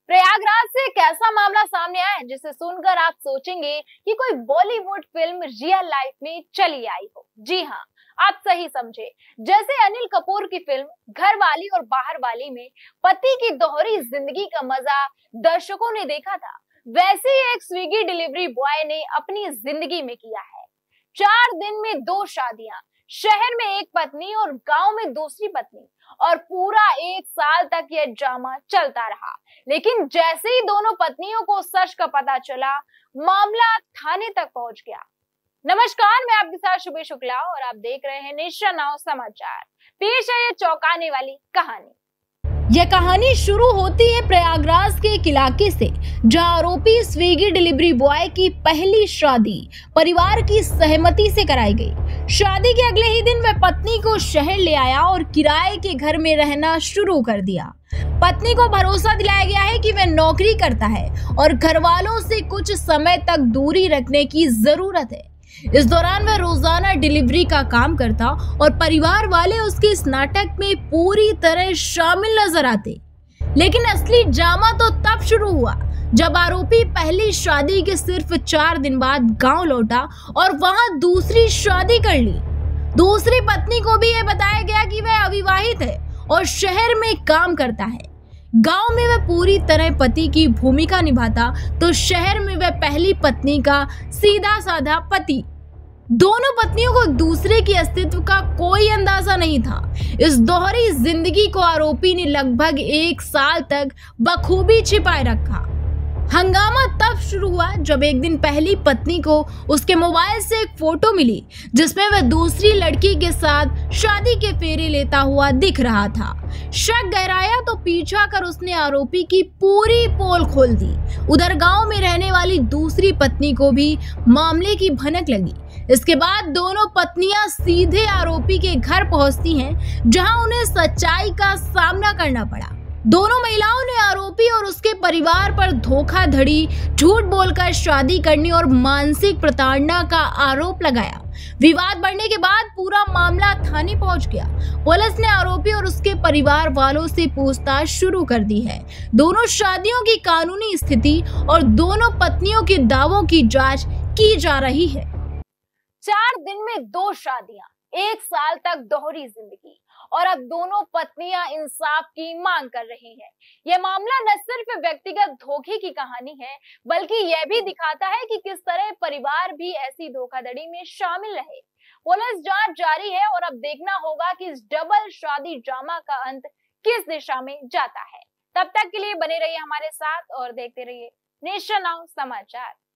प्रयागराज से एक ऐसा मामला सामने आया है जिसे सुनकर आप सोचेंगे कि कोई बॉलीवुड फिल्म रियल लाइफ में चली आई हो। जी हाँ, आप सही समझे। जैसे अनिल कपूर की फिल्म घरवाली और बाहरवाली में पति की दोहरी जिंदगी का मजा दर्शकों ने देखा था, वैसे ही एक स्विगी डिलीवरी बॉय ने अपनी जिंदगी में किया है। 4 दिन में 2 शादियां, शहर में एक पत्नी और गांव में दूसरी पत्नी, और पूरा 1 साल तक यह ड्रामा चलता रहा। लेकिन जैसे ही दोनों पत्नियों को सच का पता चला, मामला थाने तक पहुंच गया। नमस्कार, मैं आपके साथ शुभ शुक्ला और आप देख रहे हैं नेशन नाउ समाचार। पेश है ये चौंकाने वाली कहानी। यह कहानी शुरू होती है प्रयागराज के एक इलाके से, जहां आरोपी स्विगी डिलीवरी बॉय की पहली शादी परिवार की सहमति से कराई गई। शादी के अगले ही दिन वह पत्नी को शहर ले आया और किराए के घर में रहना शुरू कर दिया। पत्नी को भरोसा दिलाया गया है कि वह नौकरी करता है और घर वालों से कुछ समय तक दूरी रखने की जरूरत है। इस दौरान वह रोजाना डिलीवरी का काम करता और परिवार वाले उसके इस नाटक में पूरी तरह शामिल नजर आते। लेकिन असली ड्रामा तो तब शुरू हुआ जब आरोपी पहली शादी के सिर्फ 4 दिन बाद गांव लौटा और वहां दूसरी शादी कर ली। दूसरी पत्नी को भी यह बताया गया कि वह अविवाहित है और शहर में काम करता है। गांव में वह पूरी तरह पति की भूमिका निभाता, तो शहर में वह पहली पत्नी का सीधा साधा पति। दोनों पत्नियों को दूसरे के अस्तित्व का कोई अंदाजा नहीं था। इस दोहरी जिंदगी को आरोपी ने लगभग 1 साल तक बखूबी छिपाए रखा। हंगामा तब शुरू हुआ जब एक दिन पहली पत्नी को उसके मोबाइल से एक फोटो मिली, जिसमें वह दूसरी लड़की के साथ शादी के फेरे लेता हुआ दिख रहा था। शक गहराया तो पीछा कर उसने आरोपी की पूरी पोल खोल दी। उधर गांव में रहने वाली दूसरी पत्नी को भी मामले की भनक लगी। इसके बाद दोनों पत्नियां सीधे आरोपी के घर पहुंचती हैं, जहां उन्हें सच्चाई का सामना करना पड़ा। दोनों महिलाओं ने आरोपी और उसके परिवार पर धोखाधड़ी, झूठ बोलकर शादी करने और मानसिक प्रताड़ना का आरोप लगाया। विवाद बढ़ने के बाद पूरा मामला थाने पहुंच गया। पुलिस ने आरोपी और उसके परिवार वालों से पूछताछ शुरू कर दी है। दोनों शादियों की कानूनी स्थिति और दोनों पत्नियों के दावों की जांच की जा रही है। 4 दिन में 2 शादियां, 1 साल तक दोहरी जिंदगी, और अब दोनों पत्नियां इंसाफ की मांग कर रही हैं। यह मामला न सिर्फ व्यक्तिगत धोखे की कहानी है, बल्कि यह भी दिखाता है कि किस तरह परिवार भी ऐसी धोखाधड़ी में शामिल रहे। पुलिस जांच जारी है और अब देखना होगा कि इस डबल शादी ड्रामा का अंत किस दिशा में जाता है। तब तक के लिए बने रहिए हमारे साथ और देखते रहिए नेशन नाउ समाचार।